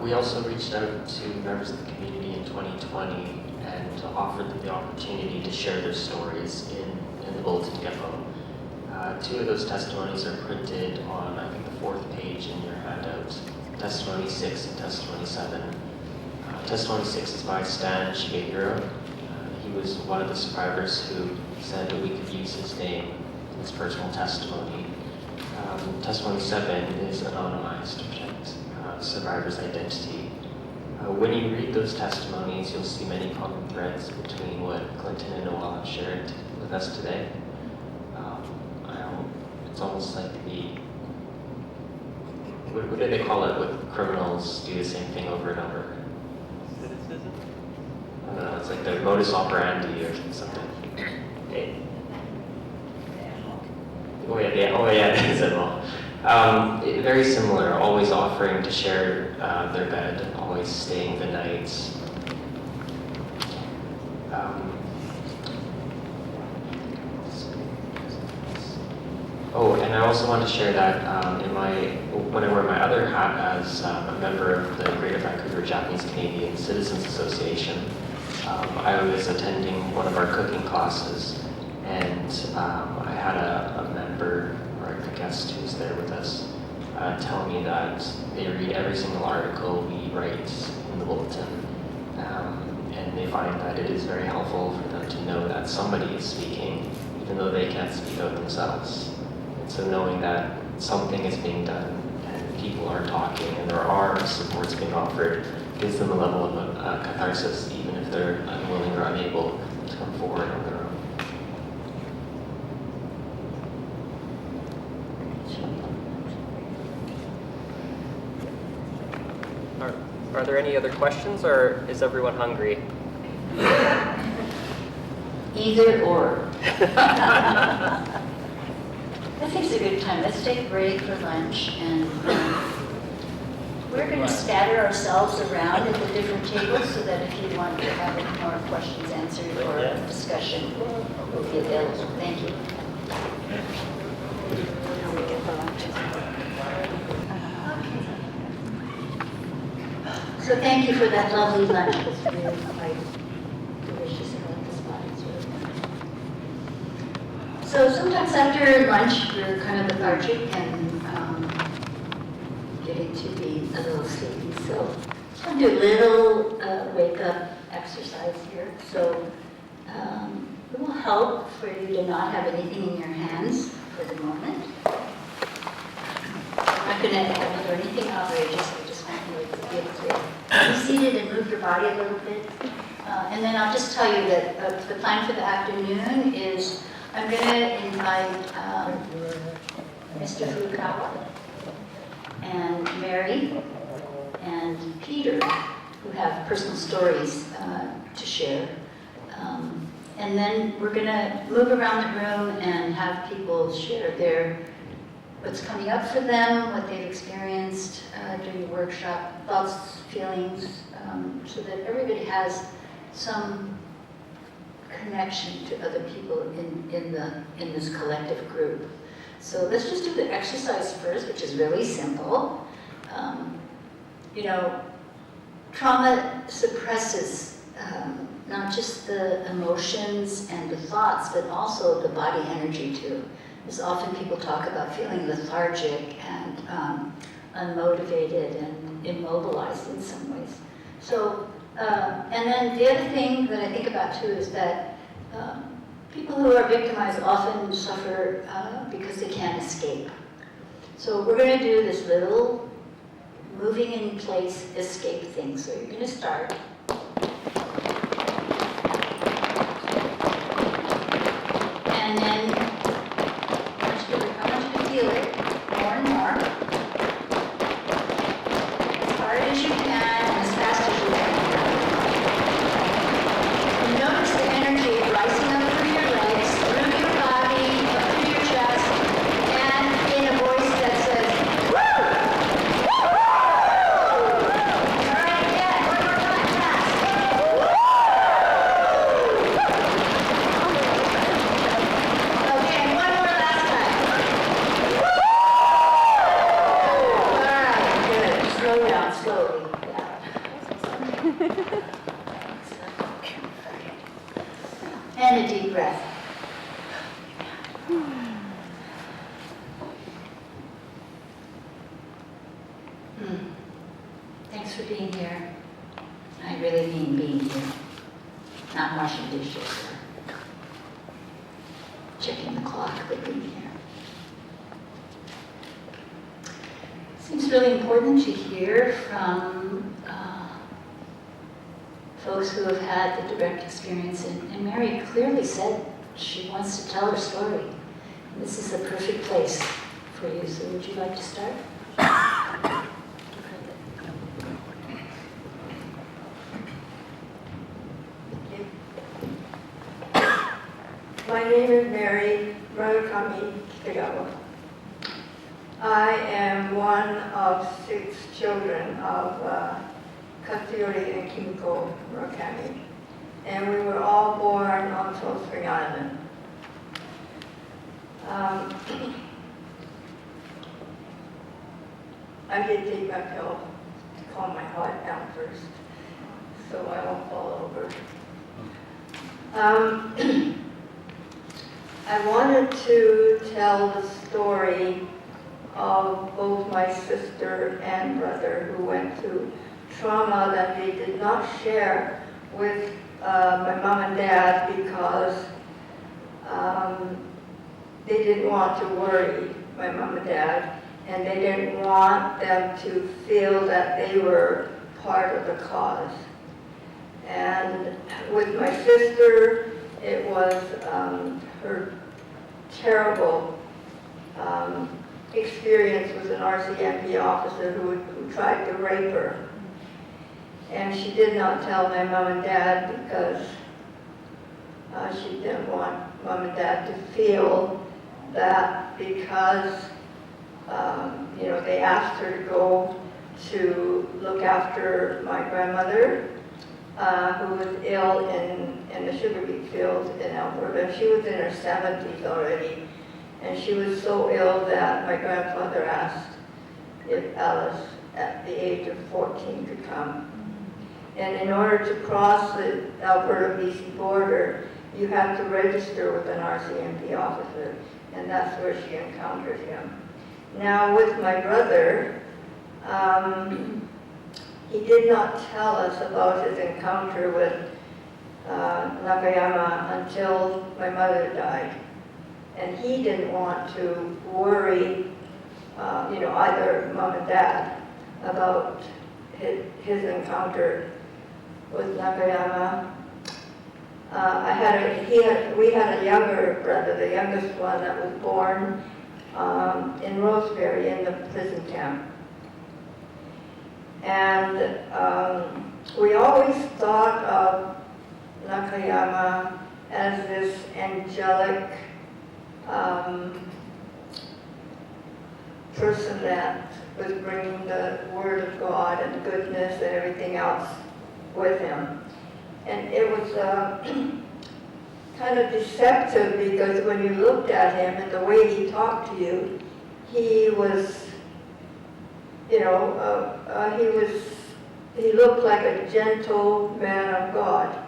We also reached out to members of the community in 2020 and offered them the opportunity to share their stories in the bulletin depot. Two of those testimonies are printed on, I think, the 4th page in your handout, Testimony 6 and Testimony 7. Testimony 6 is by Stan Shigehiro. He was one of the survivors who said that we could use his name in his personal testimony. Testimony 7 is anonymized, protect survivor's identity. When you read those testimonies, you'll see many common threads between what Clinton and Noël have shared with us today. It's almost like what do they call it when criminals do the same thing over and over? Cynicism? I don't know, it's like the modus operandi or something. Oh yeah, that is it all. Very similar, always offering to share their bed, always staying the night. And I also want to share that when I wear my other hat as a member of the Greater Vancouver Japanese Canadian Citizens Association, I was attending one of our cooking classes, and I had a member, or a guest who's there with us, tell me that they read every single article we write in the bulletin, and they find that it is very helpful for them to know that somebody is speaking, even though they can't speak out themselves. And so knowing that something is being done and people are talking and there are supports being offered gives them a level of catharsis, even if they're unwilling or unable to come forward on their own. Are there any other questions, or is everyone hungry? Either or. I think it's a good time. Let's take a break for lunch, and we're going to scatter ourselves around at the different tables so that if you want to have any more questions answered or discussion, we'll be available. Thank you. So thank you for that lovely lunch. It was really quite delicious. I like the spot. It's really nice. So sometimes after lunch, we're kind of lethargic and getting to be a little sleepy. So I'm going to do a little wake-up exercise here. So it will help for you to not have anything in your hands for the moment. I'm not going to have you do anything outrageous. I just want you to be able to be seated and move your body a little bit. And then I'll just tell you that the plan for the afternoon is I'm going to invite Mr. Furukawa and Mary and Peter, who have personal stories to share. And then we're going to move around the room and have people share what's coming up for them, what they've experienced during the workshop, thoughts, feelings, so that everybody has some connection to other people in this collective group. So let's just do the exercise first, which is really simple. Trauma suppresses not just the emotions and the thoughts, but also the body energy too. Because often people talk about feeling lethargic and unmotivated and immobilized in some ways. So, and then the other thing that I think about too is that people who are victimized often suffer because they can't escape. So we're going to do this little moving in place escape thing. So you're going to start. And then I want you to feel it more and more. As hard as you can, and as fast as you can. And notice the energy rising up through your legs, through your body, up through your chest, and in a voice that says, woo! Woo! All right, again, one more time, fast. Woo! Okay, and one more last time. Woo! being here. I really mean being here, not washing dishes or checking the clock, but being here. Seems really important to hear from folks who have had the direct experience, and Mary clearly said she wants to tell her story. And this is the perfect place for you, so would you like to start? My name is Mary Murakami Kitagawa. I am one of 6 children of Katsuyori and Kimiko Murakami, and we were all born on Salt Spring Island. I did take my pill to calm my heart down first, so I won't fall over. I wanted to tell the story of both my sister and brother who went through trauma that they did not share with my mom and dad because they didn't want to worry my mom and dad, and they didn't want them to feel that they were part of the cause. And with my sister, it was her terrible experience with an RCMP officer who tried to rape her. And she did not tell my mom and dad because she didn't want mom and dad to feel that because they asked her to go to look after my grandmother, who was ill in the sugar beet fields in Alberta. She was in her 70s already, and she was so ill that my grandfather asked if Alice, at the age of 14, could come. And in order to cross the Alberta-BC border, you have to register with an RCMP officer, and that's where she encountered him. Now, with my brother, he did not tell us about his encounter with Nakayama until my mother died. And he didn't want to worry, either mom and dad about his encounter with Nakayama. We had a younger brother, the youngest one that was born in Roseberry in the prison camp. And we always thought of Nakayama as this angelic person that was bringing the Word of God and goodness and everything else with him. And it was kind of deceptive because when you looked at him and the way he talked to you, he was, he looked like a gentle man of God.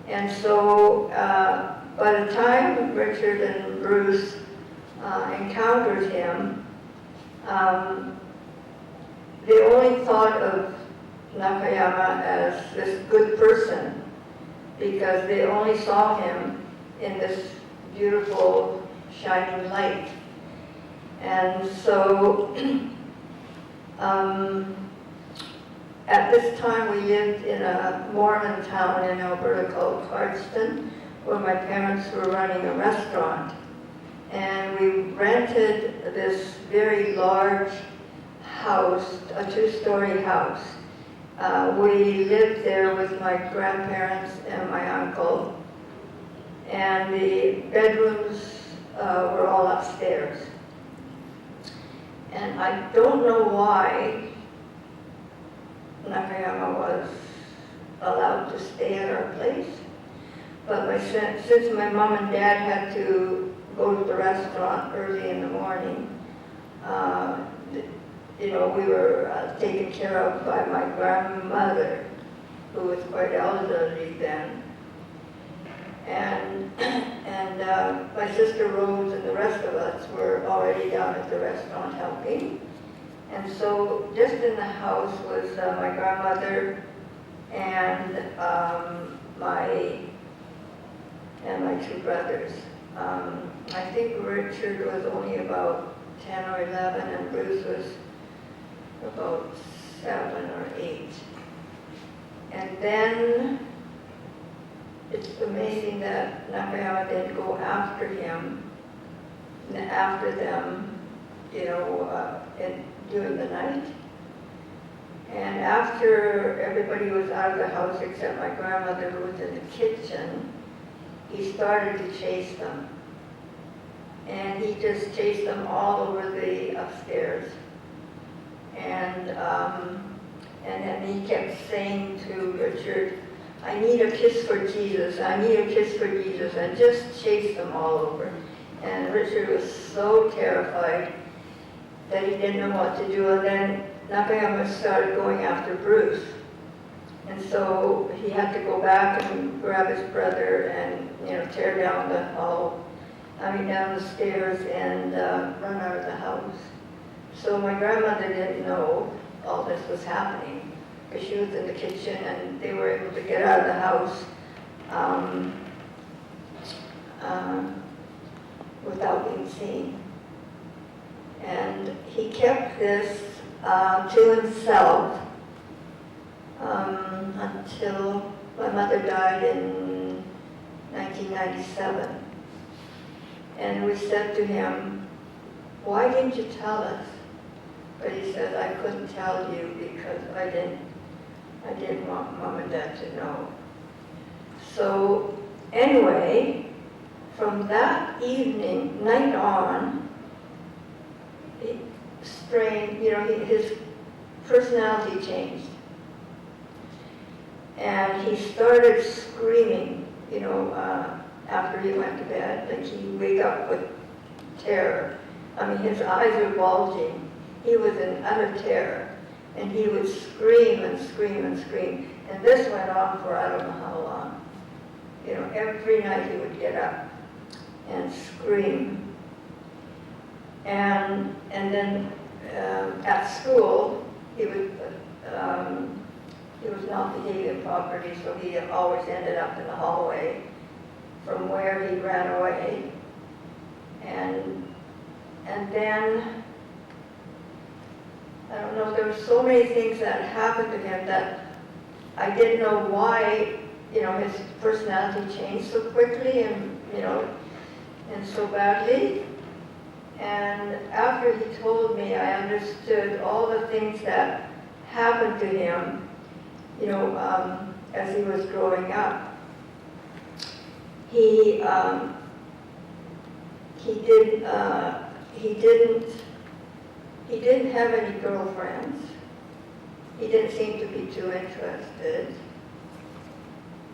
And so by the time Richard and Bruce encountered him, they only thought of Nakayama as this good person because they only saw him in this beautiful shining light. And so at this time we lived in a Mormon town in Alberta called Cardston, where my parents were running a restaurant. And we rented this very large house, a 2-story house. We lived there with my grandparents and my uncle, and the bedrooms were all upstairs. And I don't know why Nakayama was allowed to stay at our place, but since my mom and dad had to go to the restaurant early in the morning, we were taken care of by my grandmother, who was quite elderly then. And my sister Rose and the rest of us were already down at the restaurant helping. And so just in the house was my grandmother and my two brothers. I think Richard was only about 10 or 11 and Bruce was about 7 or 8. And then it's amazing that Nakayama didn't go after him, after them, during the night. And after everybody was out of the house except my grandmother who was in the kitchen, he started to chase them. And he just chased them all over the upstairs. And then he kept saying to Richard, I need a kiss for Jesus, I need a kiss for Jesus, and just chased them all over. And Richard was so terrified that he didn't know what to do. And then Nakayama started going after Bruce. And so he had to go back and grab his brother and, tear down down the stairs and run out of the house. So my grandmother didn't know all this was happening because she was in the kitchen and they were able to get out of the house without being seen. And he kept this to himself until my mother died in 1997. And we said to him, why didn't you tell us? But he said, I couldn't tell you because I didn't want Mom and Dad to know. So anyway, from that night on, his personality changed. And he started screaming, after he went to bed, like he'd wake up with terror. I mean, his eyes were bulging. He was in utter terror. And he would scream and scream and scream. And this went on for I don't know how long. Every night he would get up and scream. And then at school, he was not behaving properly, so he always ended up in the hallway from where he ran away. And then, I don't know, there were so many things that happened to him that I didn't know why, his personality changed so quickly and so badly. And after he told me, I understood all the things that happened to him, as he was growing up. He didn't have any girlfriends. He didn't seem to be too interested.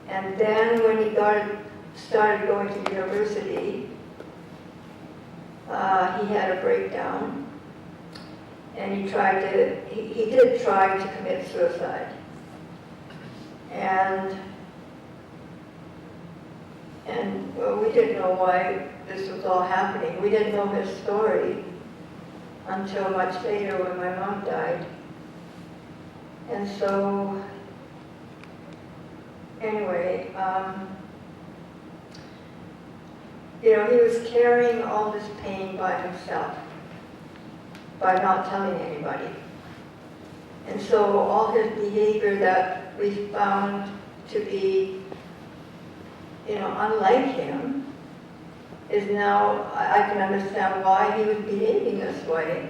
And then when he started going to university, he had a breakdown, and he did try to commit suicide. And we didn't know why this was all happening. We didn't know his story until much later when my mom died. And so, anyway, he was carrying all this pain by himself, by not telling anybody. And so all his behavior that we found to be, unlike him, is now, I can understand why he was behaving this way,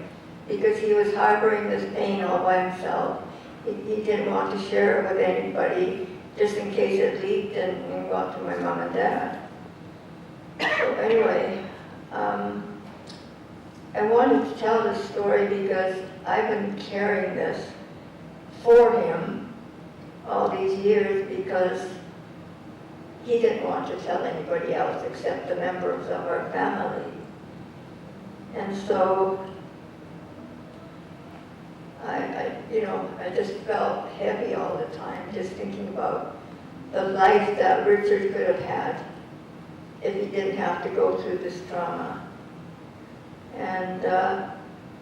because he was harboring this pain all by himself. He didn't want to share it with anybody, just in case it leaked and got to my mom and dad. So anyway, I wanted to tell this story because I've been carrying this for him all these years because he didn't want to tell anybody else except the members of our family. And so I just felt heavy all the time, just thinking about the life that Richard could have had if he didn't have to go through this trauma. And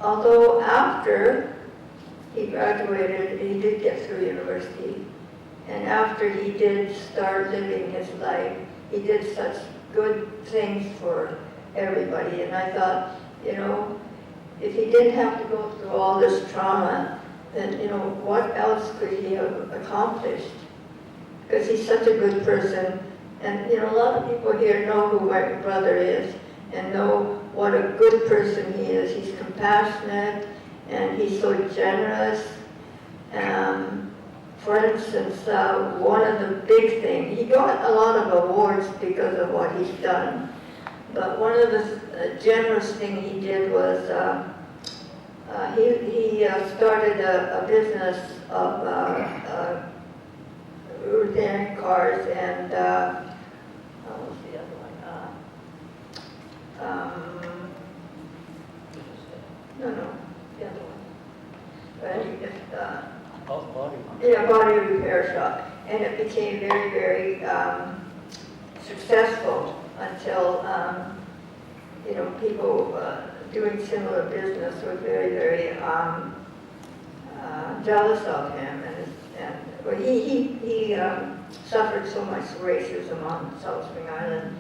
although after he graduated, he did get through university. And after he did start living his life, he did such good things for everybody. And I thought, you know, if he didn't have to go through all this trauma, then, you know, what else could he have accomplished? Because he's such a good person. And, you know, a lot of people here know who my brother is and know what a good person he is. He's compassionate and he's so generous. For instance, one of the big things, he got a lot of awards because of what he's done. But one of the generous thing he did was he started a business of repairing cars and what was the other one? No, the other one. But he just, body repair shop, and it became very, very successful until you know, people doing similar business were very, very jealous of him, and well, he suffered so much racism on South Spring Island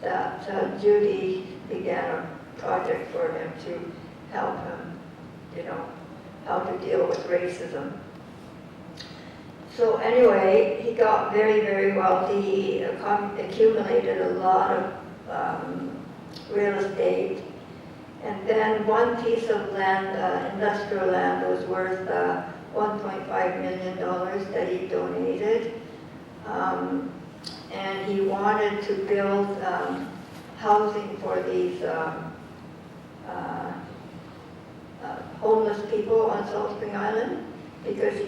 that Judy began a project for him to help him, you know, how to deal with racism. So anyway, he got very, very wealthy. He accumulated a lot of real estate. And then one piece of land, industrial land, was worth $1.5 million that he donated. And he wanted to build housing for these homeless people on Salt Spring Island, because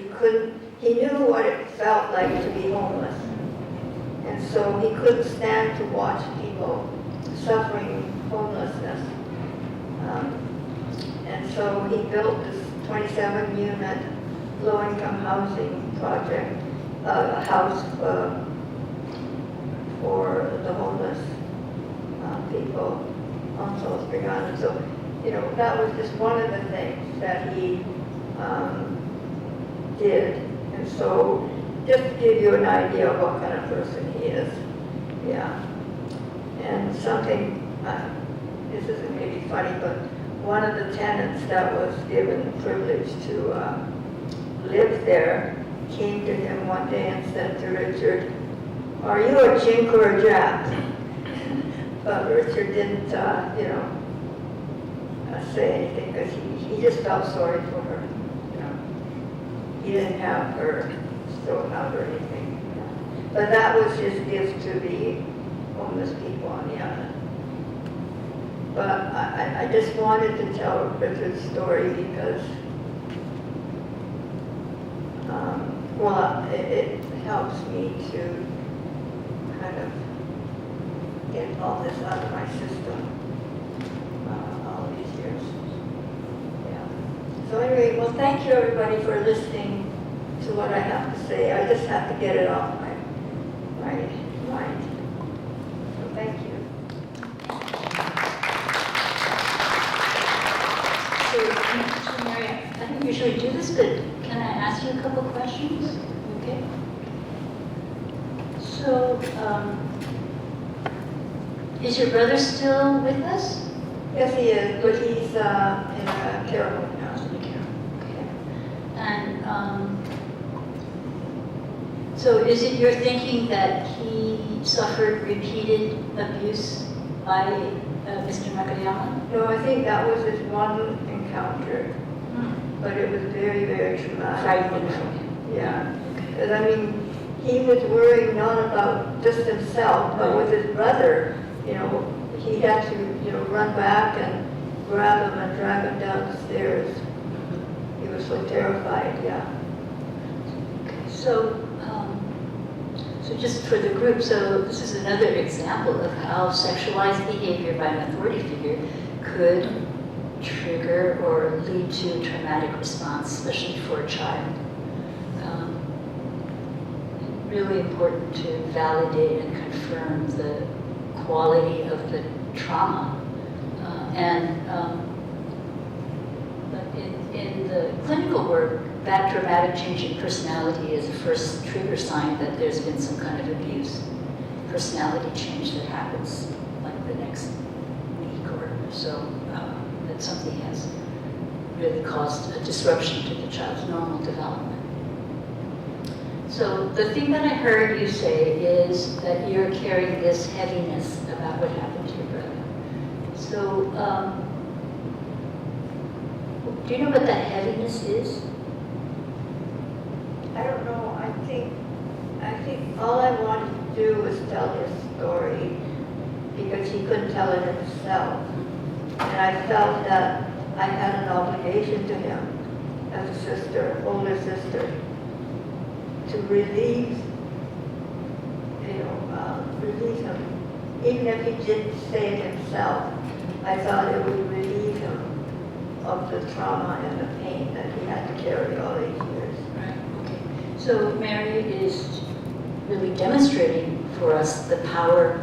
he knew what it felt like to be homeless. And so he couldn't stand to watch people suffering homelessness. And so he built this 27-unit low-income housing project, a house for the homeless people on Salt Spring Island. So, you know, that was just one of the things that he did. And so, just to give you an idea of what kind of person he is. Yeah. And something, this isn't maybe funny, but one of the tenants that was given the privilege to live there came to him one day and said to Richard, "Are you a Chink or a Jap?" But Richard didn't, you know, say anything, because he just felt sorry for her. You know, he didn't have her thrown out or anything. You know. But that was his gift to the homeless people on the island. But I just wanted to tell Richard's story because, well, it helps me to kind of get all this out of my system all these years. Yeah. So anyway, well, thank you everybody for listening to what I have to say. I just have to get it off my mind. So thank you. So, Mary, I don't usually do this, but can I ask you a couple questions? Okay. So, is your brother still with us? Yes, he is, but he's in a care home now. Okay. And so is it your thinking that he suffered repeated abuse by Mr. Nakayama? No, I think that was his one encounter, but it was very, very traumatic. Frightening. Yeah, because I mean, he was worrying not about just himself, but with his brother. You know, he had to, you know, run back and grab him and drag him down the stairs. He was so terrified, yeah. So, so just for the group, so this is another example of how sexualized behavior by an authority figure could trigger or lead to a traumatic response, especially for a child. Really important to validate and confirm the quality of the trauma. in the clinical work, that dramatic change in personality is a first trigger sign that there's been some kind of abuse. Personality change that happens like the next week or so, that something has really caused a disruption to the child's normal development. So the thing that I heard you say is that you're carrying this heaviness about what happened to your brother. So, do you know what that heaviness is? I don't know, I think all I wanted to do was tell his story because he couldn't tell it himself. And I felt that I had an obligation to him as a sister, older sister, to relieve him. Even if he didn't say it himself, I thought it would relieve him of the trauma and the pain that he had to carry all these years. Right, okay. So Mary is really demonstrating for us the power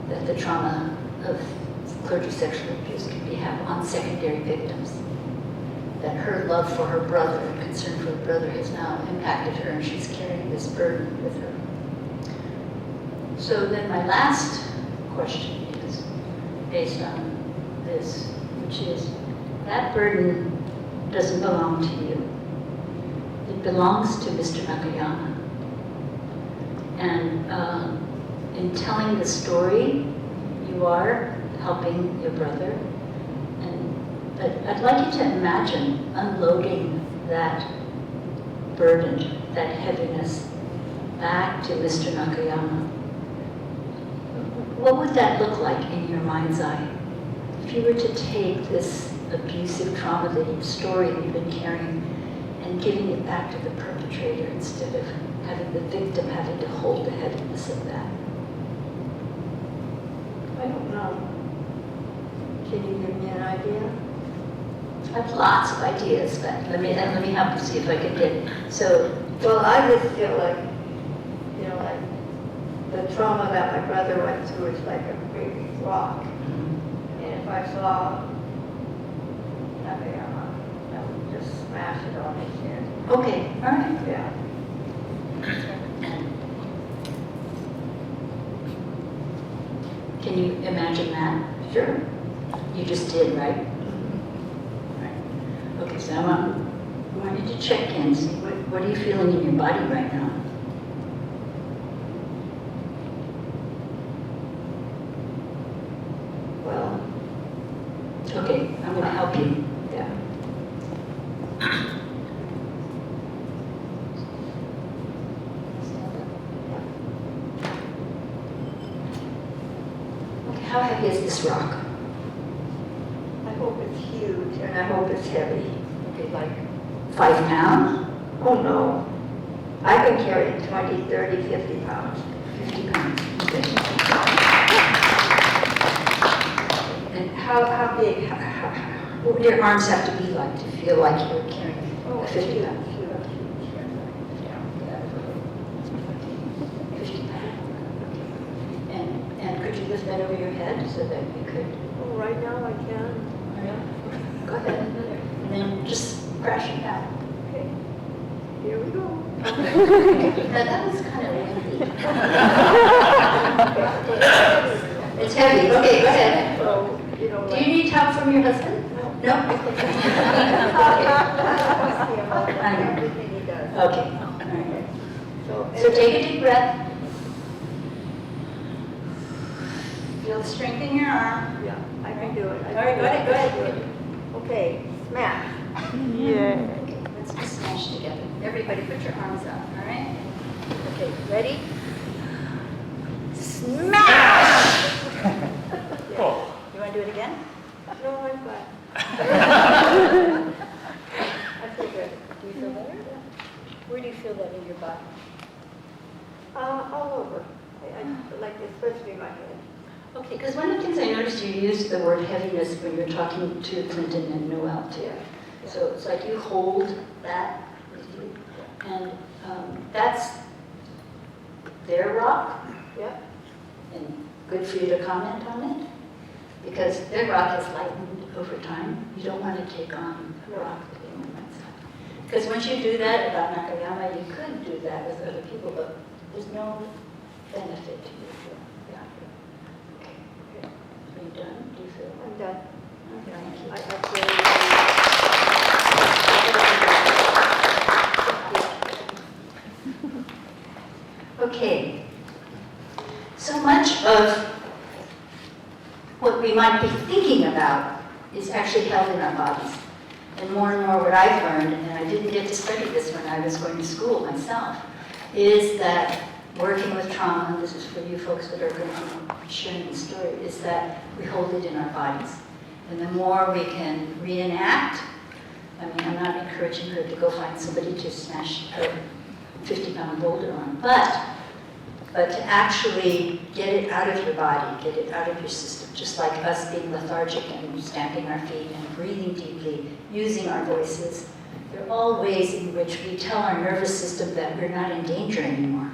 that the trauma of clergy sexual abuse can have on secondary victims. That her love for her brother and concern for her brother has now impacted her, and she's carrying this burden with her. So then my last question is based on this, which is, that burden doesn't belong to you. It belongs to Mr. Nakayama. And in telling the story, you are helping your brother. But I'd like you to imagine unloading that burden, that heaviness, back to Mr. Nakayama. What would that look like in your mind's eye? If you were to take this abusive trauma, the story that you've been carrying, and giving it back to the perpetrator instead of having the victim having to hold the heaviness of that. I don't know. Can you give me an idea? I have lots of ideas, but let me help you see if I can get it. So, Well, I just feel like, like the trauma that my brother went through is like a big rock. And if I saw Nakayama, I would just smash it on his head. okay, all right. Yeah. Can you imagine that? Sure. You just did, right? Okay, so I want you to check in, see what are you feeling in your body right now? Well, Okay, I'm going to help you. yeah. Okay, how heavy is this rock? I hope it's huge and I hope it's heavy. Okay, like 5 pounds? Oh no. I can carry 20, 30, 50 pounds. 50 pounds. Okay. And how big, what would your arms have to be like to feel like you're carrying a 50 pounds? 50 pounds. And could you lift that over your head so that you could? Oh, right now I can. Go ahead. And then just crash it down. Okay. Here we go. Now that was kind of windy. It's heavy. Okay, go ahead. So, Do you need help from your husband? No? Everything he does. Okay. All right. So So take a deep breath. Feel the strength in your arm. Yeah, I can do it. All right, go ahead, go ahead. Okay, smash. Okay, let's just smash together. Everybody put your arms up, all right? Okay, ready? Smash! You want to do it again? No, I'm fine. I feel good. Do you feel better? Where do you feel that in your body? All over. I like especially my head. Okay, because one of the things I noticed you used the word heaviness when you were talking to Clinton and Noël too. Yeah. So it's like you hold that with you. And that's their rock. Yeah. And good for you to comment on it. Because their rock has lightened over time. You don't want to take on a rock that anyone might have. Because once you do that about Nakayama, you could do that with other people, but there's no benefit to you. Yeah. Okay. Good. Are you done? Do you feel? I'm done. Okay, thank you. Okay. So much of what we might be thinking about is actually held in our bodies. And more what I've learned, and I didn't get to study this when I was going to school myself, is that working with trauma, and this is for you folks that are going to be sharing the story, is that we hold it in our bodies. And the more we can reenact, I mean, I'm not encouraging her to go find somebody to smash a 50-pound boulder on, but to actually get it out of your body, get it out of your system, just like us being lethargic and stamping our feet and breathing deeply, using our voices. They're all ways in which we tell our nervous system that we're not in danger anymore.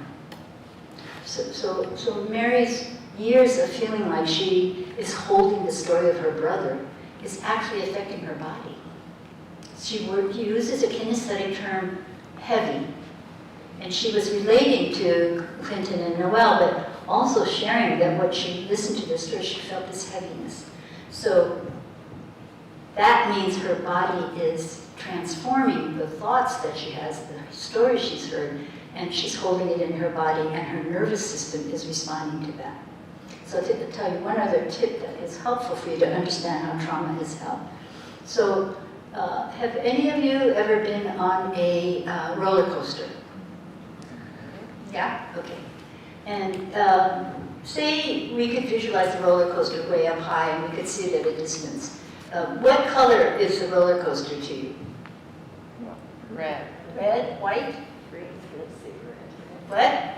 So Mary's years of feeling like she is holding the story of her brother is actually affecting her body. She uses a kinesthetic term, heavy. And she was relating to Clinton and Noël, but also sharing that when she listened to their story, she felt this heaviness. So that means her body is transforming the thoughts that she has, the stories she's heard, and she's holding it in her body, and her nervous system is responding to that. So to tell you one other tip that is helpful for you to understand how trauma is held. So have any of you ever been on a roller coaster? Yeah? Okay. And say we could visualize the roller coaster way up high and we could see it at a distance. What color is the roller coaster to you? Red. Red? White? Green. Let's see, red. What?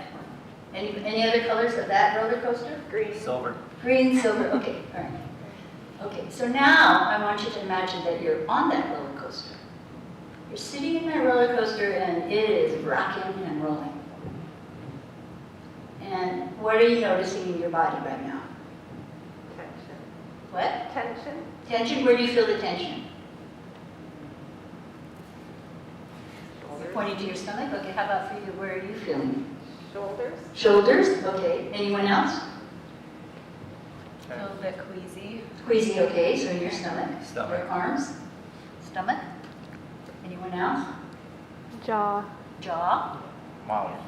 Any other colors of that roller coaster? Green. Silver. Green, silver, okay, all right. Okay, so now I want you to imagine that you're on that roller coaster. You're sitting in that roller coaster and it is rocking and rolling. And what are you noticing in your body right now? Tension. What? Tension. Tension, where do you feel the tension? Shoulders. Pointing to your stomach? Okay, how about for you, where are you feeling? Shoulders. Shoulders, okay. Anyone else? A little bit queasy. Squeezy, okay, so in your stomach. Stomach. Your arms? Stomach? Anyone else? Jaw. Jaw? Mouth.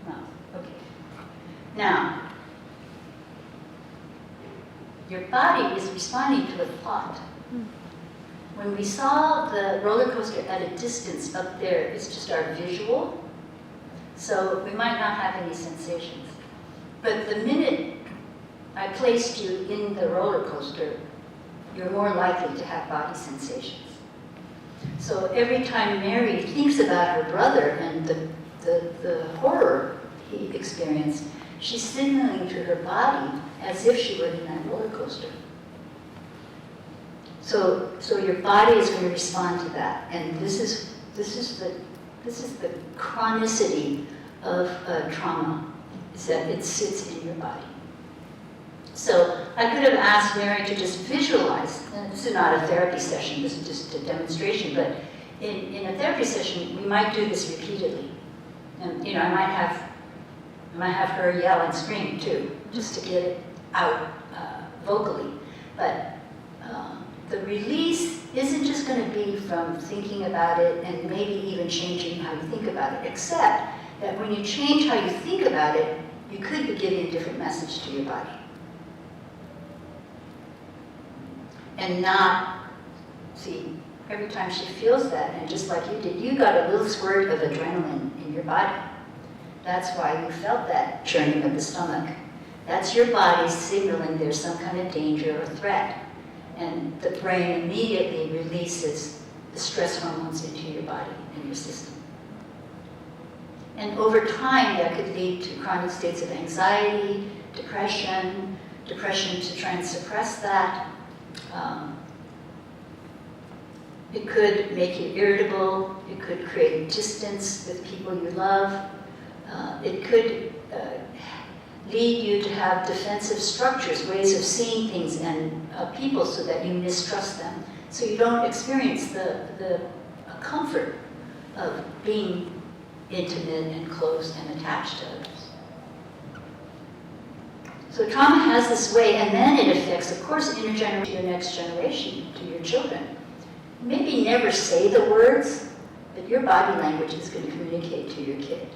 Mouth, okay. Now, your body is responding to a thought. When we saw the roller coaster at a distance up there, it's just our visual, so we might not have any sensations. But the minute I placed you in the roller coaster, you're more likely to have body sensations. So every time Mary thinks about her brother and the horror he experienced, she's signaling to her body as if she were in that roller coaster. So your body is going to respond to that, and this is the chronicity of trauma, is that it sits in your body. So I could have asked Mary to just visualize, and this is not a therapy session, this is just a demonstration, but in a therapy session, we might do this repeatedly. And I might have her yell and scream too, just to get it out vocally. But the release isn't just going to be from thinking about it and maybe even changing how you think about it, except that when you change how you think about it, you could be giving a different message to your body. And not, see, every time she feels that, and just like you did, you got a little squirt of adrenaline in your body. That's why you felt that churning of the stomach. That's your body signaling there's some kind of danger or threat. And the brain immediately releases the stress hormones into your body and your system. And over time, that could lead to chronic states of anxiety, depression to try and suppress that. It could make you irritable. It could create distance with people you love. It could lead you to have defensive structures, ways of seeing things and people so that you mistrust them. So you don't experience the comfort of being intimate and close and attached to others. So trauma has this way, and then it affects, of course, intergenerational, your next generation, to your children. Maybe never say the words, but your body language is going to communicate to your kid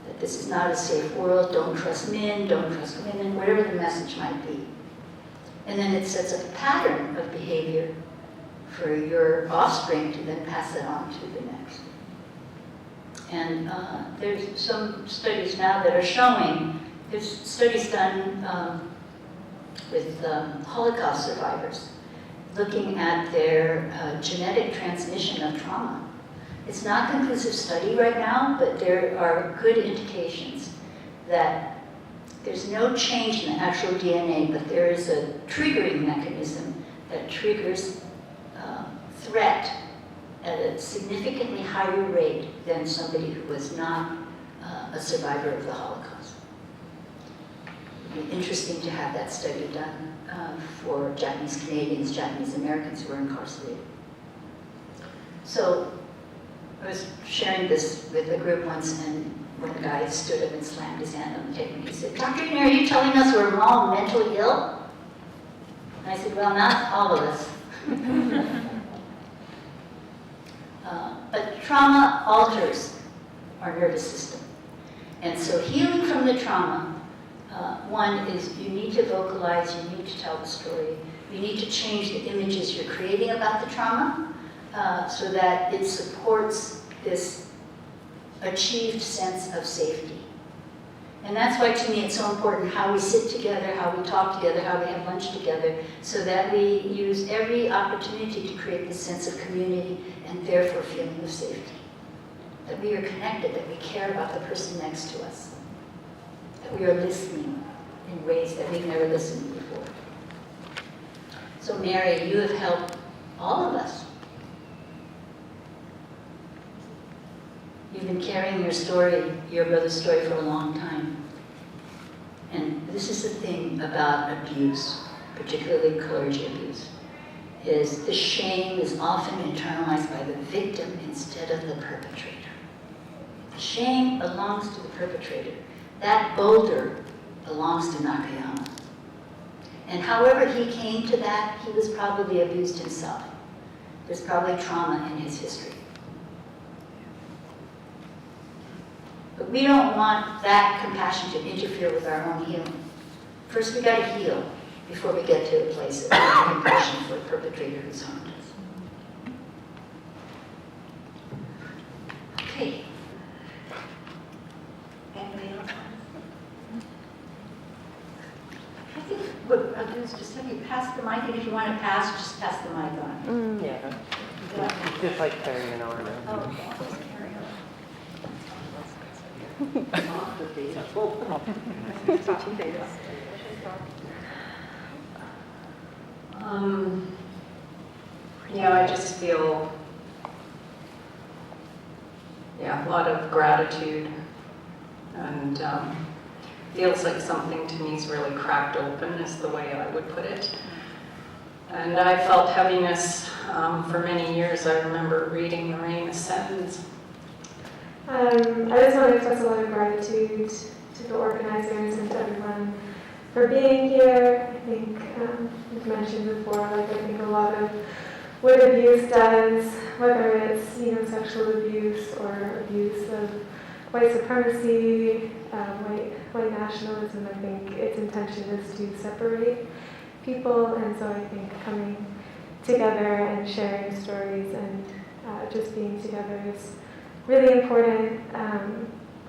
that this is not a safe world, don't trust men, don't trust women, whatever the message might be. And then it sets up a pattern of behavior for your offspring to then pass it on to the next. And there's some studies now that are showing, there's studies done with Holocaust survivors, looking at their genetic transmission of trauma. It's not a conclusive study right now, but there are good indications that there's no change in the actual DNA, but there is a triggering mechanism that triggers threat at a significantly higher rate than somebody who was not a survivor of the Holocaust. It would be interesting to have that study done for Japanese Canadians, Japanese Americans who are incarcerated. So I was sharing this with a group once, and when the guy stood up and slammed his hand on the table, he said, "Dr. Ina, are you telling us we're all mentally ill?" And I said, "Well, not all of us." But trauma alters our nervous system. And so healing from the trauma, one is you need to vocalize, you need to tell the story, you need to change the images you're creating about the trauma so that it supports this achieved sense of safety. And that's why, to me, it's so important how we sit together, how we talk together, how we have lunch together, so that we use every opportunity to create this sense of community and therefore feeling of safety. That we are connected, that we care about the person next to us, that we are listening in ways that we've never listened before. So Mary, you have helped all of us. You've been carrying your story, your brother's story, for a long time. And this is the thing about abuse, particularly clergy abuse, is the shame is often internalized by the victim instead of the perpetrator. The shame belongs to the perpetrator. That boulder belongs to Nakayama. And however he came to that, he was probably abused himself. There's probably trauma in his history. But we don't want that compassion to interfere with our own healing. First, we got to heal before we get to a place of compassion for a perpetrator who's harmed us. Okay. Anybody else? I think what I'll do is just have you pass the mic, and if you want to pass, just pass the mic on. Yeah. Just like carrying an arm. Oh, okay. I just feel, a lot of gratitude, and feels like something to me is really cracked open, is the way I would put it. And I felt heaviness for many years. I remember reading the Rain of Sentence. I just want to express a lot of gratitude to the organizers and to everyone for being here. I think, as mentioned before, I think a lot of what abuse does, whether it's, sexual abuse or abuse of white supremacy, white nationalism, I think its intention is to separate people, and so I think coming together and sharing stories and just being together is really important.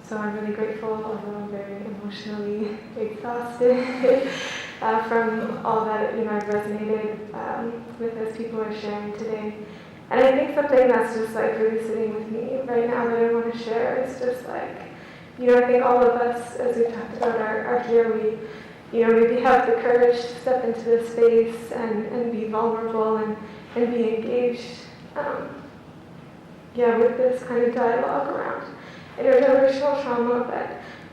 So I'm really grateful, although I'm very emotionally exhausted from all that I've resonated with as people are sharing today. And I think something that's just really sitting with me right now that I want to share is just I think all of us, as we talked about, are here. We maybe have the courage to step into this space and be vulnerable and be engaged. With this kind of dialogue around intergenerational trauma, but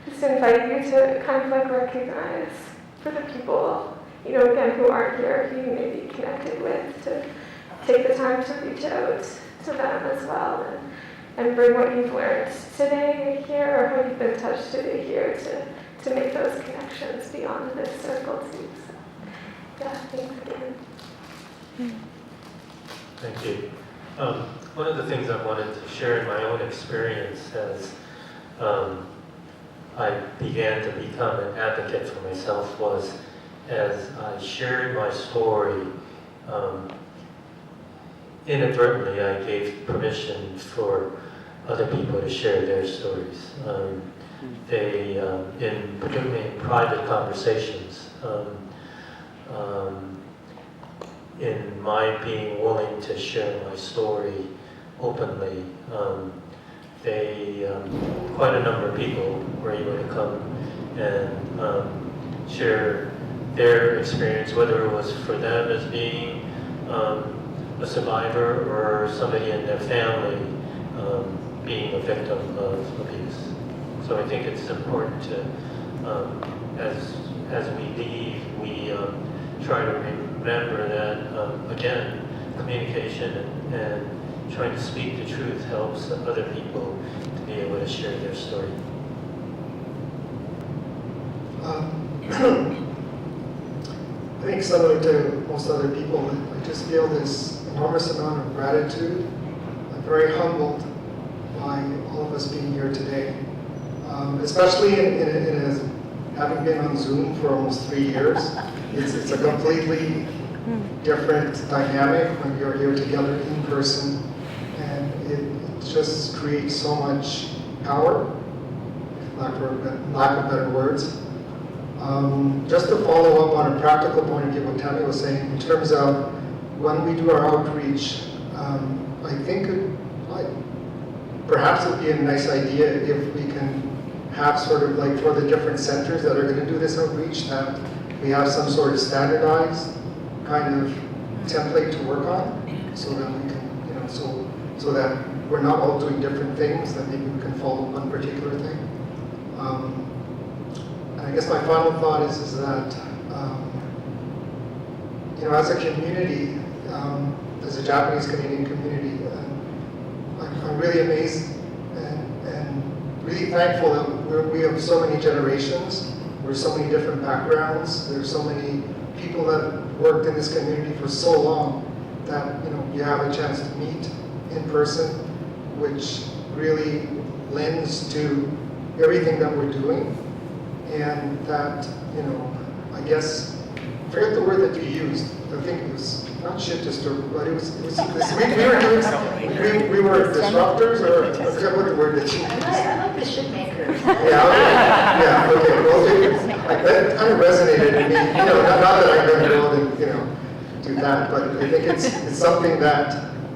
just invite you to kind of recognize for the people again, who aren't here, who you may be connected with, to take the time to reach out to them as well, and bring what you've learned today here, or how you've been touched today here, to make those connections beyond this circle too. So, yeah, thanks again. Thank you. One of the things I wanted to share in my own experience as I began to become an advocate for myself was as I shared my story, inadvertently I gave permission for other people to share their stories. Particularly in private conversations, in my being willing to share my story openly, quite a number of people were able to come and share their experience, whether it was for them as being a survivor or somebody in their family being a victim of abuse. So I think it's important to, as we leave, we try to remember that, again, communication and trying to speak the truth helps other people to be able to share their story. I think similar to most other people, I just feel this enormous amount of gratitude. I'm very humbled by all of us being here today, especially having been on Zoom for almost 3 years. It's a completely different dynamic when you're here together in person, and it just creates so much power, lack of better words. Just to follow up on a practical point of view, what Tammy was saying, in terms of when we do our outreach, I think perhaps it would be a nice idea if we can have sort of like for the different centers that are going to do this outreach, that we have some sort of standardized kind of template to work on, so that we can, so that we're not all doing different things, that maybe we can follow one particular thing. And I guess my final thought is that, as a community, as a Japanese Canadian community, I'm really amazed and really thankful that we have so many generations, there's so many different backgrounds, there's so many people that worked in this community for so long that you have a chance to meet in person, which really lends to everything that we're doing. And that, I guess, I forget the word that you used. I think it was not shit disturber, but it was this, we were disruptors, or I forget what the word that you used. I like the shit maker. Yeah, okay. Well, that kind of resonated in me. Not that I'm going to go and do that, but I think it's something that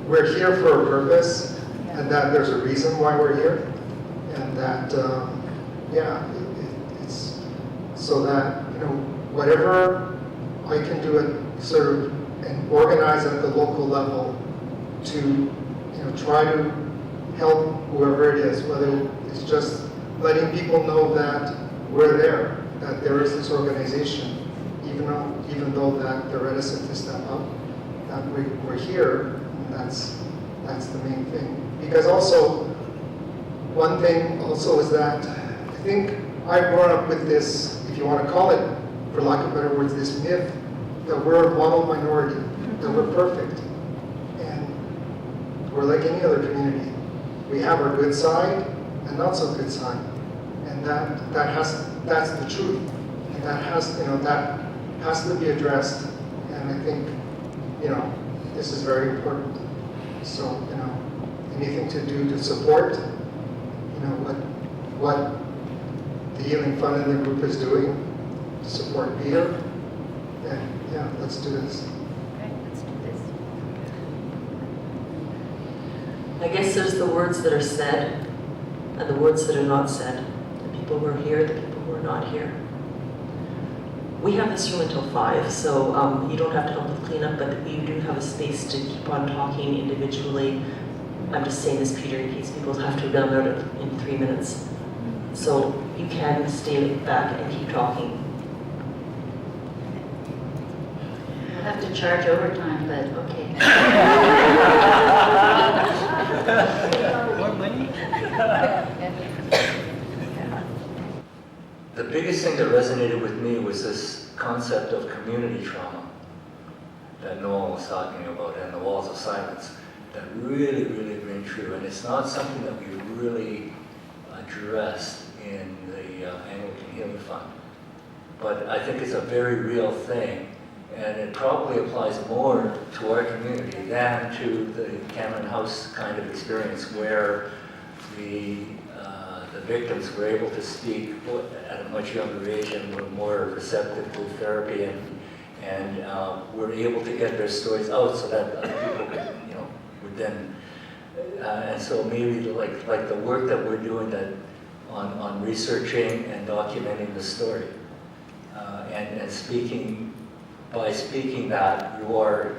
we're here for a purpose, and that there's a reason why we're here, and that it's so that whatever I can do it sort of and organize at the local level to try to help whoever it is, whether it's just letting people know that we're there, that there is this organization, even though that they're reticent to step up, that we're here, and that's the main thing. Because also, one thing also is that I think I've grown up with this, if you want to call it, for lack of better words, this myth that we're a model minority, that we're perfect, and we're like any other community. We have our good side and not so good side, and that's the truth, and that has to be addressed. And I think this is very important. So anything to do to support what the Healing Fund and the group is doing to support Peter, and let's do this. Okay, let's do this. I guess there's the words that are said and the words that are not said. The people who are here, the people who are not here. We have this room until 5, so you don't have to help with cleanup, but you do have a space to keep on talking individually. I'm just saying this, Peter, in case people have to run out in 3 minutes. So you can stay back and keep talking. have to charge overtime, but okay. More money? The biggest thing that resonated with me was this concept of community trauma that Noël was talking about, and the walls of silence, that really, really ring true. And it's not something that we really addressed in the Anglican Healing Fund. But I think it's a very real thing, and it probably applies more to our community than to the Cameron House kind of experience, where the victims were able to speak at a much younger age and were more receptive to therapy, and were able to get their stories out so that other people could, would then, and so maybe like the work that we're doing that on researching and documenting the story, and speaking, by speaking that, you are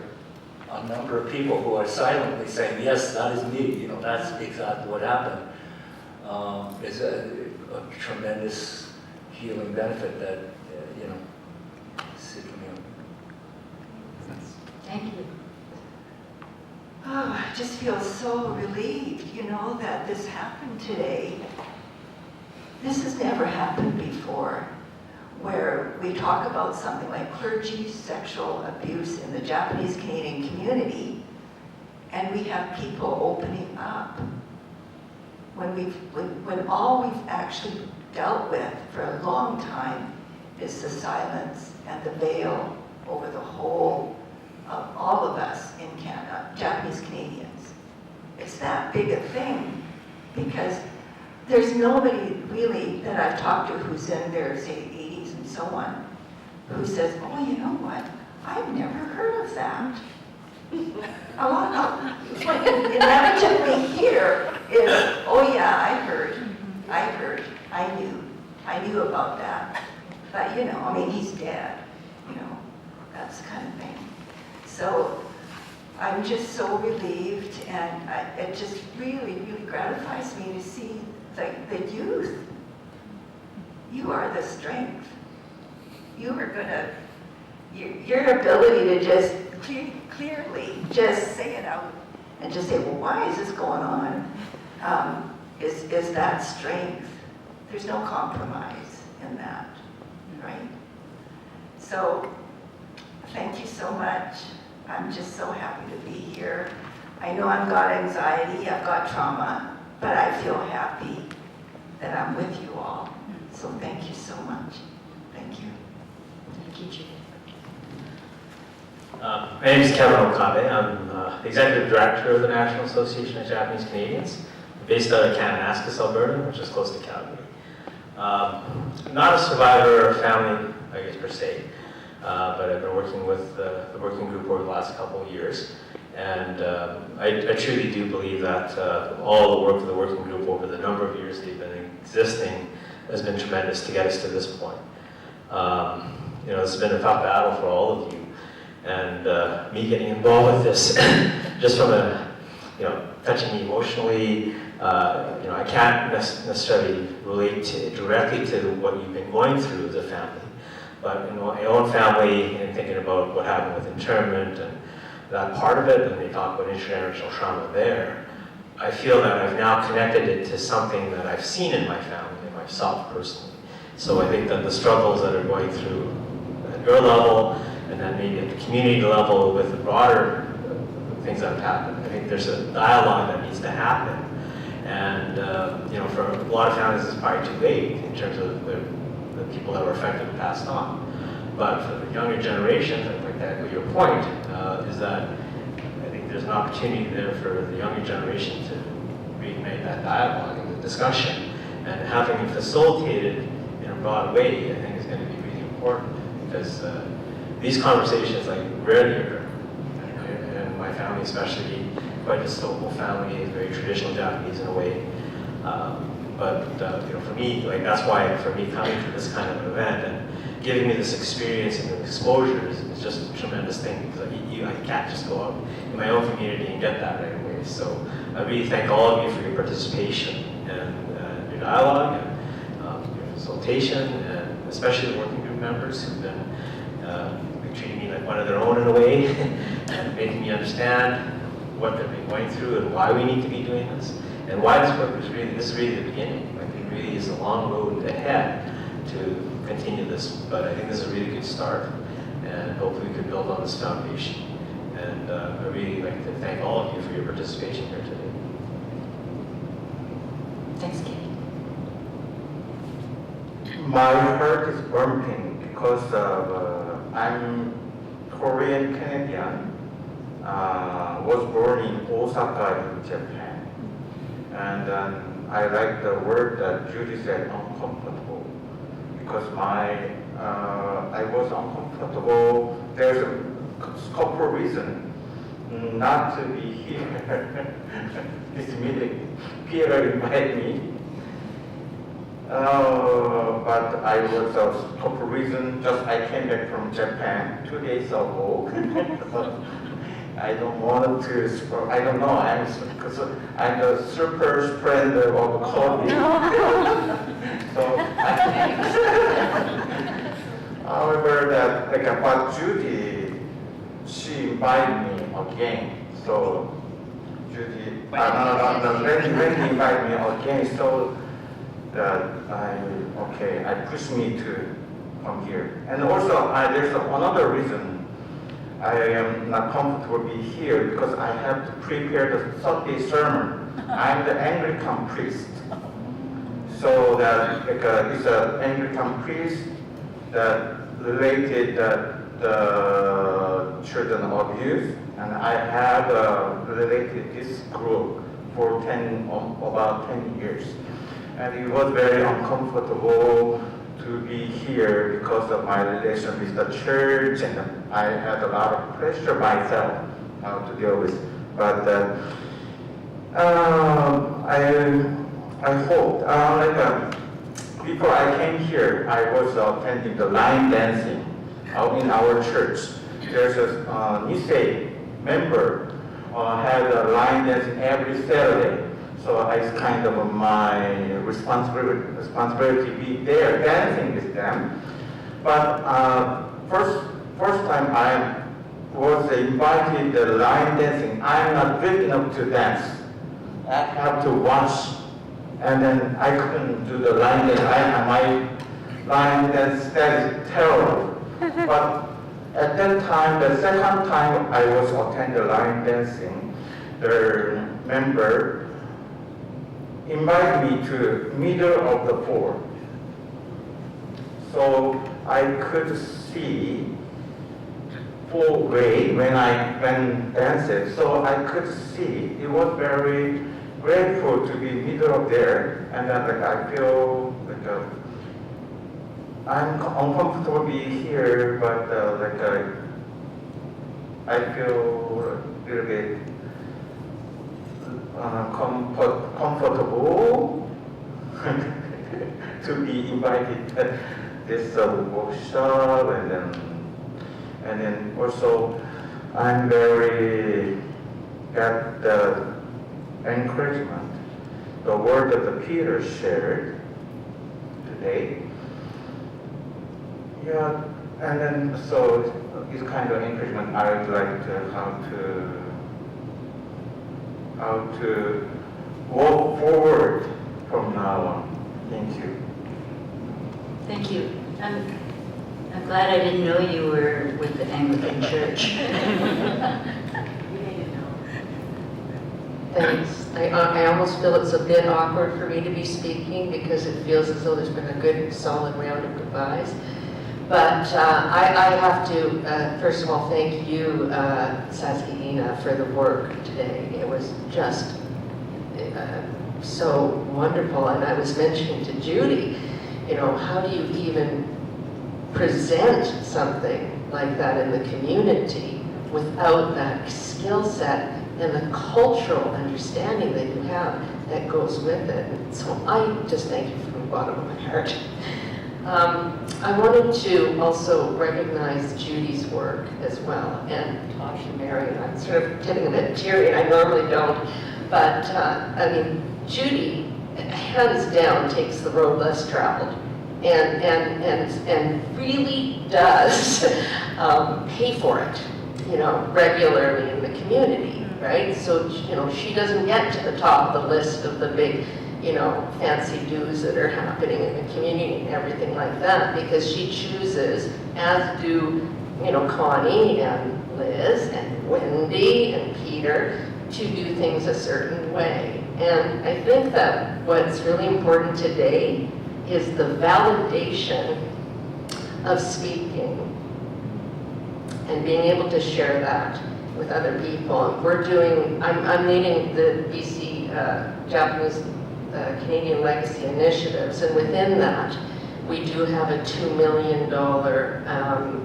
a number of people who are silently saying, yes, that is me, that's exactly what happened, is a tremendous healing benefit that, seeking out. Thank you. Oh, I just feel so relieved, that this happened today. This has never happened before, where we talk about something like clergy sexual abuse in the Japanese Canadian community, and we have people opening up. When all we've actually dealt with for a long time is the silence and the veil over the whole of all of us in Canada, Japanese Canadians. It's that big a thing, because there's nobody really that I've talked to who's in their, say, 80s and so on, who says, oh, you know what, I've never heard of that. A lot of, what inevitably here is, oh yeah, I heard, I knew about that. But he's dead, that's the kind of thing. So I'm just so relieved, and it just really, really gratifies me to see the youth. You are the strength. You are gonna, your ability to just clearly just say it out and just say, well, why is this going on? Is that strength. There's no compromise in that, right? So thank you so much. I'm just so happy to be here. I know I've got anxiety, I've got trauma, but I feel happy that I'm with you all. So thank you so much. Thank you. Thank you, Judy. My name is Kevin Okabe. I'm the Executive Director of the National Association of Japanese Canadians, based out of Kananaskis, Alberta, which is close to Calgary. Not a survivor or family, I guess, per se, but I've been working with the working group over the last couple of years. And I truly do believe that all the work of the working group over the number of years they've been existing has been tremendous to get us to this point. It's been a tough battle for all of you. And me getting involved with this, just from touching me emotionally, I can't necessarily relate directly to what you've been going through as a family. But in my own family, and thinking about what happened with internment and that part of it, and they talk about intergenerational trauma there, I feel that I've now connected it to something that I've seen in my family and myself personally. So I think that the struggles that are going through at your level, and then maybe at the community level with the broader things that have happened, I think there's a dialogue that needs to happen. And for a lot of families, it's probably too late in terms of the people that were affected and passed on. But for the younger generation, like that, your point is that I think there's an opportunity there for the younger generation to reignite that dialogue and the discussion, and having it facilitated in a broad way, I think is going to be really important, because these conversations rarely occur. And my family, especially, quite a stoical family, very traditional Japanese in a way. But for me, that's why for me coming to this kind of event and giving me this experience and the exposures is just a tremendous thing, because I can't just go out in my own community and get that right away. So I really thank all of you for your participation and your dialogue and your facilitation, and especially the working group members who've been treating me like one of their own in a way, and making me understand what they've been going through and why we need to be doing this, and why this work is really the beginning. Like, it really is a long road ahead to continue this, but I think this is a really good start, and hopefully we can build on this foundation. And I really like to thank all of you for your participation here today. Thanks, Katie. My heart is burning because I'm Korean Canadian. Was born in Osaka in Japan, and I like the word that Judy said, uncomfortable, because I was uncomfortable. There's a couple of reasons not to be here. This meeting, Peter invited me. But I was a couple reasons. Just I came back from Japan 2 days ago. I don't want to. I don't know. I'm the super friend of coffee. So, however, but Judy, she invited me again. So Judy, Randy invited me again. So that I pushed me to come here. And also, there's another reason I am not comfortable being here, because I have to prepare the Sunday sermon. I'm the Anglican priest. So that it's an Anglican priest that related the children of youth, and I have related this group for about 10 years. And it was very uncomfortable to be here because of my relation with the church, and I had a lot of pressure myself to deal with. But I hope, before I came here, I was attending the line dancing in our church. There's a Nikkei member had a line dancing every Saturday. So it's kind of my responsibility to be there dancing with them. But first time I was invited to line dancing, I'm not good enough to dance. I have to watch, and then I couldn't do the line dance. My line dance that is terrible. But at that time, the second time I was attending line dancing, the member invited me to middle of the floor. So I could see full way when dancing. So I could see it was very grateful to be middle of there, and then I feel I'm uncomfortable being here, but I feel a little bit comfortable to be invited to this workshop, and then also I'm very got the encouragement, the word that the Peter shared today. Yeah, and then so this kind of encouragement I would like to how to walk forward from now on. Thank you. Thank you. I'm glad I didn't know you were with the Anglican Church. Thanks. I almost feel it's a bit awkward for me to be speaking because it feels as though there's been a good solid round of goodbyes. But I have to, first of all, thank you, Satsuki Ina, for the work today. It was just so wonderful. And I was mentioning to Judy, how do you even present something like that in the community without that skill set and the cultural understanding that you have that goes with it. So I just thank you from the bottom of my heart. I wanted to also recognize Judy's work as well, and Tosh and Mary. I'm sort of getting a bit teary, and I normally don't, but Judy, hands down, takes the road less traveled. and really does pay for it, regularly in the community, right? So, she doesn't get to the top of the list of the big, fancy do's that are happening in the community and everything like that, because she chooses, as do, Connie and Liz and Wendy and Peter, to do things a certain way. And I think that what's really important today is the validation of speaking and being able to share that with other people. We're doing, I'm leading the BC Japanese Canadian Legacy Initiatives, and within that, we do have a $2 million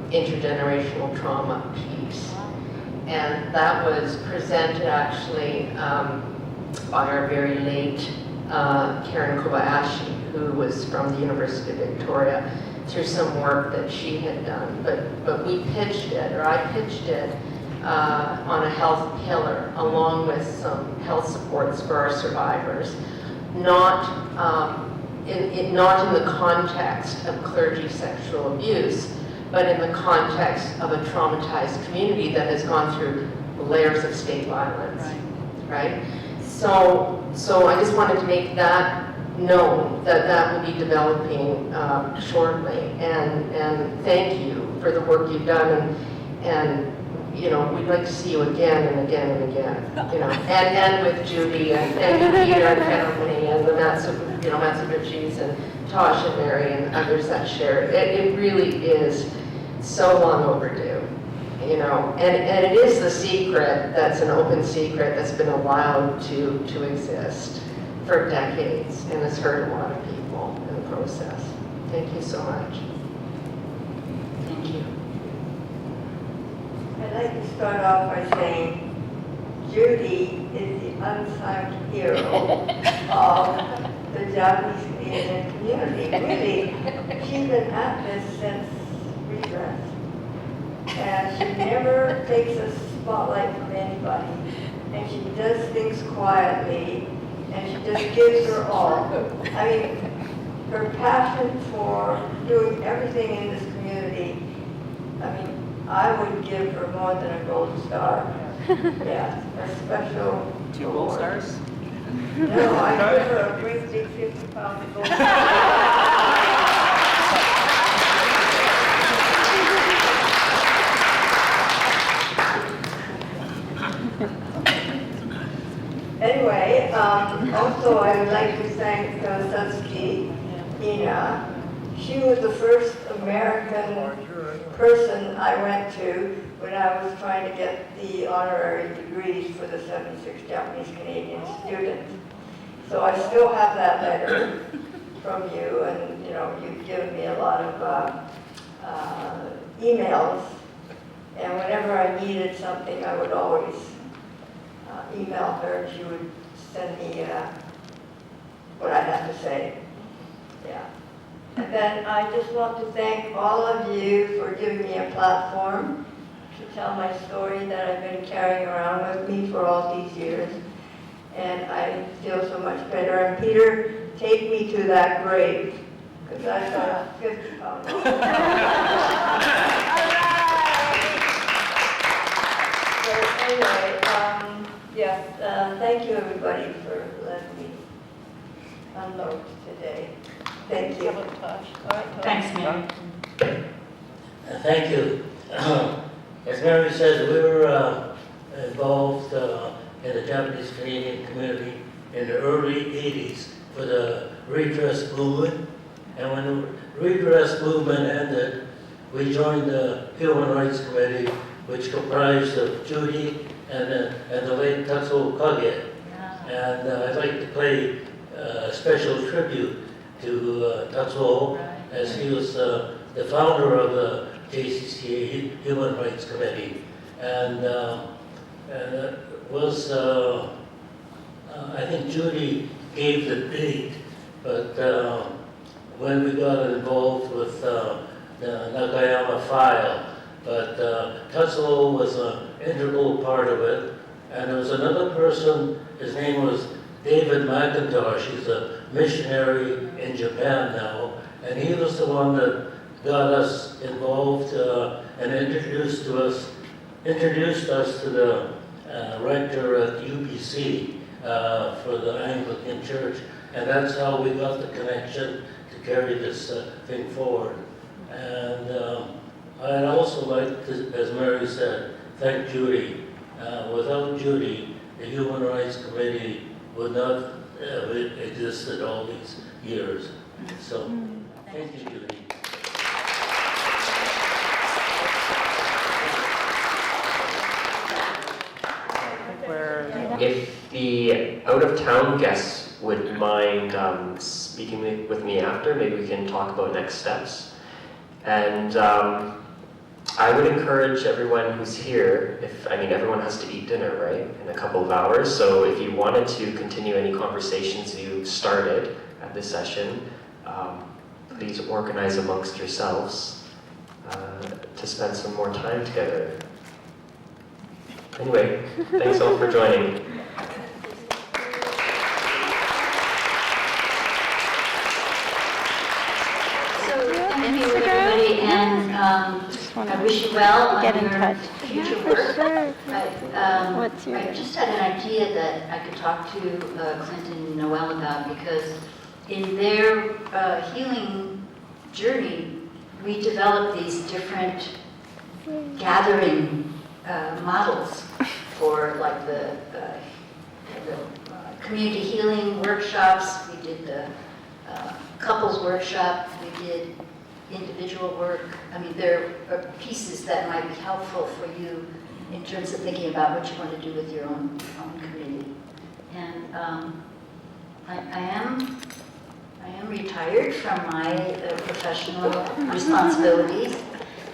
intergenerational trauma piece. And that was presented actually by our very late Karen Kobayashi, who was from the University of Victoria, through some work that she had done. But we pitched it, or I pitched it, on a health pillar, along with some health supports for our survivors, not in the context of clergy sexual abuse, but in the context of a traumatized community that has gone through layers of state violence, right? So I just wanted to make that known, that will be developing shortly. And thank you for the work you've done, and we'd like to see you again and again and again, and with Judy and Peter and Family and the Matsuguchis and Tosh and Mary and others that share it. It really is so long overdue, and it is the secret that's an open secret that's been allowed to exist for decades and has hurt a lot of people in the process. Thank you so much. Thank you. I'd like to start off by saying Judy is the unsung hero of the Japanese Canadian community. Really, she's been at this since redress. And she never takes a spotlight from anybody. And she does things quietly, and she just gives her all. I mean, her passion for doing everything in this community, I would give her more than a gold star. Yeah, a special 2 gold stars? No, I give her a great big 50-pound gold star. Anyway, also I would like to thank Satsuki Ina. She was the first American person I went to when I was trying to get the honorary degrees for the 76 Japanese Canadian students. So I still have that letter from you, and you've given me a lot of emails, and whenever I needed something, I would always email her, and she would send me what I had to say. Yeah. And then I just want to thank all of you for giving me a platform to tell my story that I've been carrying around with me for all these years. And I feel so much better. And Peter, take me to that grave, because I've got a 50-pound gold. So anyway, thank you everybody for letting me unload today. Thank you. Thanks, Mary. Thank you. As Mary says, we were involved in the Japanese Canadian community in the early 80s for the redress movement. And when the redress movement ended, we joined the Human Rights Committee, which comprised of Judy and the late Tatsuo Kage. And I'd like to play a special tribute to Tatsuo, as he was the founder of the JCCA Human Rights Committee. And it was, I think Judy gave the date, but when we got involved with the Nakayama file, but Tatsuo was an integral part of it. And there was another person, his name was David McIntosh. He's a missionary in Japan now, And he was the one that got us involved and introduced us to the rector at UBC for the Anglican Church. And that's how we got the connection to carry this thing forward. And I'd also like to, as Mary said, thank Judy. Without Judy, the Human Rights Committee would not have existed all these years. So, thank you, Judy. If the out-of-town guests would mind speaking with me after, maybe we can talk about next steps. And I would encourage everyone who's here, everyone has to eat dinner, right, in a couple of hours. So if you wanted to continue any conversations you started at this session, please organize amongst yourselves to spend some more time together. Anyway, thanks all for joining. Thank you, everybody, and I wish you well on your future work. I just had an idea that I could talk to Clint and Noël about, because in their healing journey, we developed these different gathering models for like the community healing workshops. We did the couples workshop. We did individual work. There are pieces that might be helpful for you in terms of thinking about what you want to do with your own community. And I am retired from my professional responsibilities,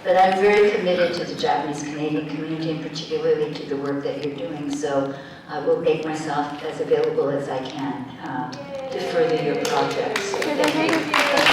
but I'm very committed to the Japanese Canadian community, and particularly to the work that you're doing. So I will make myself as available as I can to further your projects. So thank you.